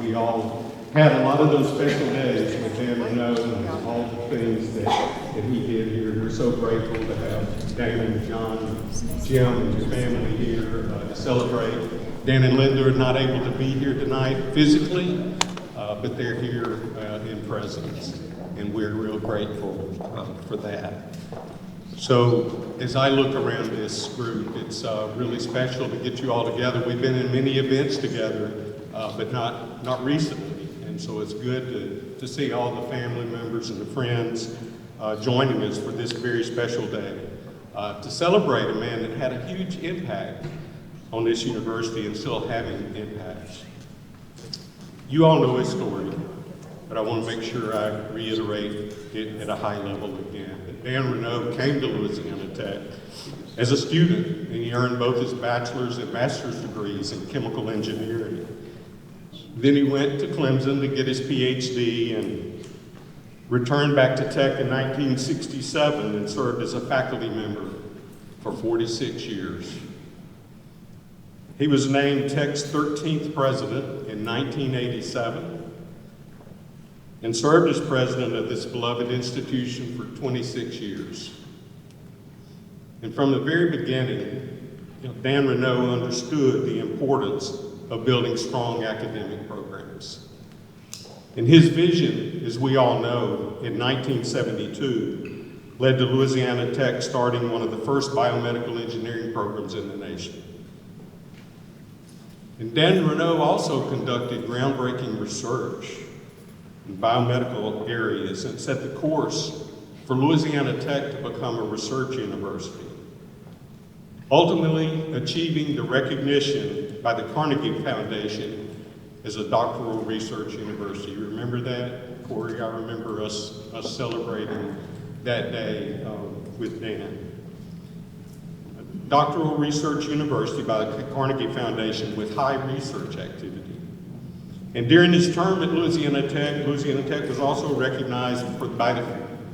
We all had a lot of those special days with Dan Reneau and all the things that he did here. We're so grateful to have Dan and John, Jim, and your family here to celebrate. Dan and Linda are not able to be here tonight physically, but they're here in presence, and we're real grateful for that. So as I look around this group, it's really special to get you all together. We've been in many events together, but not recently. And so it's good to see all the family members and the friends joining us for this very special day, to celebrate a man that had a huge impact on this university and still having impacts. You all know his story, but I want to make sure I reiterate it at a high level again. That Dan Reneau came to Louisiana Tech as a student, and he earned both his bachelor's and master's degrees in chemical engineering. Then he went to Clemson to get his PhD and returned back to Tech in 1967 and served as a faculty member for 46 years. He was named Tech's 13th president in 1987 and served as president of this beloved institution for 26 years. And from the very beginning, Dan Reneau understood the importance of building strong academic programs. And his vision, as we all know, in 1972, led to Louisiana Tech starting one of the first biomedical engineering programs in the nation. And Dan Reneau also conducted groundbreaking research in biomedical areas and set the course for Louisiana Tech to become a research university, ultimately achieving the recognition by the Carnegie Foundation as a doctoral research university. You remember that, Corey? I remember us celebrating that day with Dan. Doctoral Research University by the Carnegie Foundation with high research activity. And during his term at Louisiana Tech was also recognized by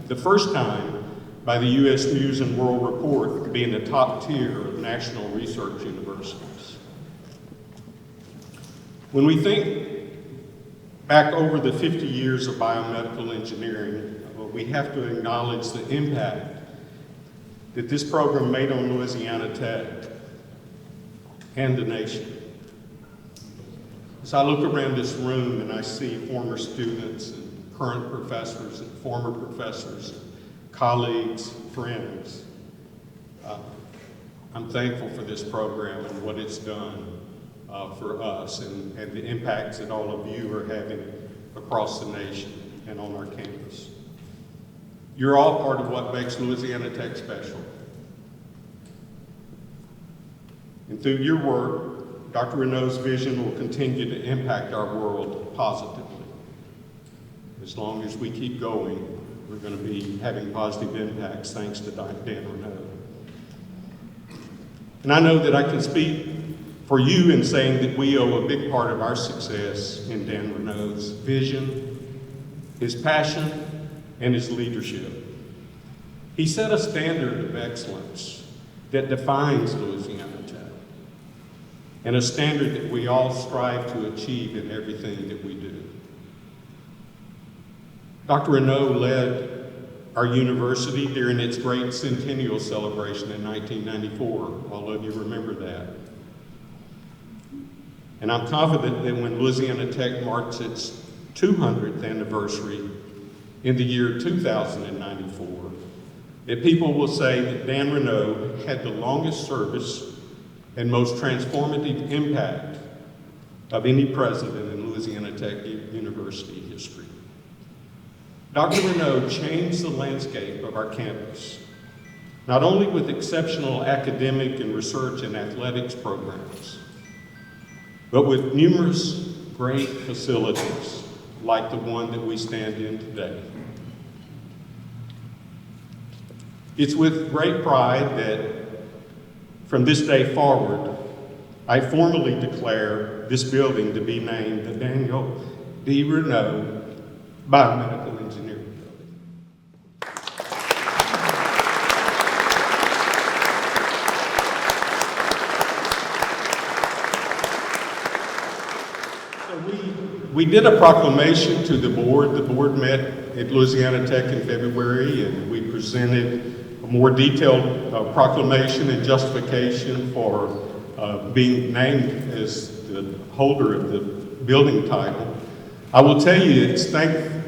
the first time by the U.S. News and World Report being the top tier of national research universities. When we think back over the 50 years of biomedical engineering, we have to acknowledge the impact that this program made on Louisiana Tech and the nation. As I look around this room and I see former students and current professors and former professors, colleagues, friends, I'm thankful for this program and what it's done for us and the impacts that all of you are having across the nation and on our campus. You're all part of what makes Louisiana Tech special. And through your work, Dr. Reneau's vision will continue to impact our world positively. As long as we keep going, we're going to be having positive impacts thanks to Dan Reneau. And I know that I can speak for you in saying that we owe a big part of our success in Dan Reneau's vision, his passion, and his leadership. He set a standard of excellence that defines Louisiana Tech, and a standard that we all strive to achieve in everything that we do. Dr. Reneau led our university during its great centennial celebration in 1994. All of you remember that. And I'm confident that when Louisiana Tech marks its 200th anniversary in the year 2094, that people will say that Dan Reneau had the longest service and most transformative impact of any president in Louisiana Tech University history. Dr. Reneau changed the landscape of our campus, not only with exceptional academic and research and athletics programs, but with numerous great facilities like the one that we stand in today. It's with great pride that from this day forward, I formally declare this building to be named the Daniel D. Reneau Biomedical Engineering Building. So we did a proclamation to the board. The board met at Louisiana Tech in February, and we presented a more detailed proclamation and justification for being named as the holder of the building title. I will tell you,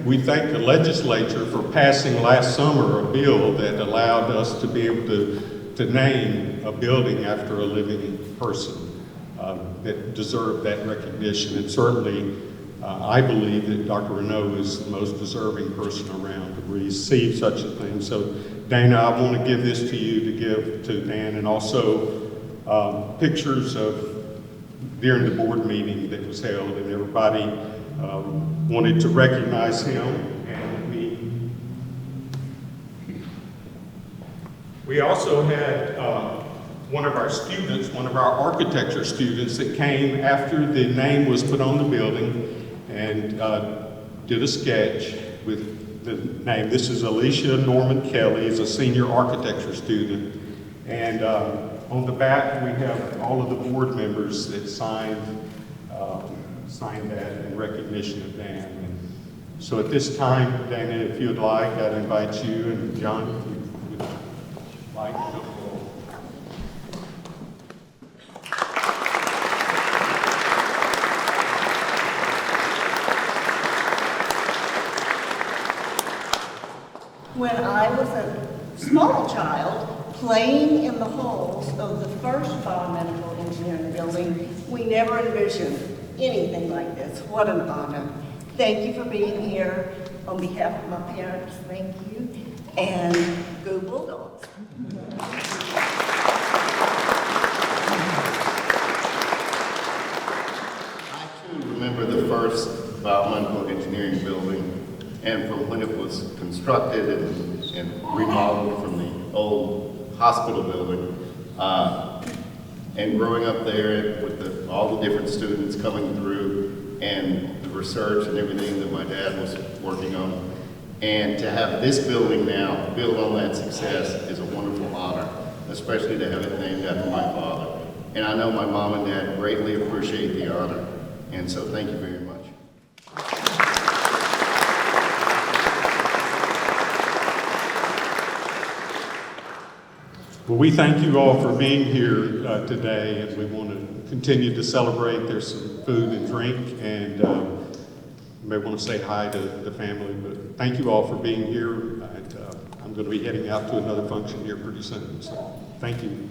we thank the legislature for passing last summer a bill that allowed us to be able to name a building after a living person that deserved that recognition. And certainly, I believe that Dr. Reneau is the most deserving person around to receive such a thing. So, Dana, I want to give this to you to give to Dan, and also pictures of during the board meeting that was held, and everybody wanted to recognize him. And we also had one of our students, one of our architecture students that came after the name was put on the building and did a sketch with the name. This is Alicia Norman Kelly, is a senior architecture student. And on the back, we have all of the board members that signed that in recognition of Dan. And so at this time, Dana, if you'd like, I'd invite you, and John, if you would like to go forward. When I was a small child, playing in the halls of the first biomedical engineering building, we never envisioned anything like this. What an honor. Thank you for being here. On behalf of my parents, thank you. And go Bulldogs. I too remember the first biomedical engineering building, and from when it was constructed and remodeled from the old hospital building, and growing up there with all the different students coming through and the research and everything that my dad was working on. And to have this building now build on that success is a wonderful honor, especially to have it named after my father. And I know my mom and dad greatly appreciate the honor, and so thank you very much. Well, we thank you all for being here today, and we want to continue to celebrate. There's some food and drink, and you may want to say hi to the family, but thank you all for being here. And, I'm going to be heading out to another function here pretty soon, so thank you.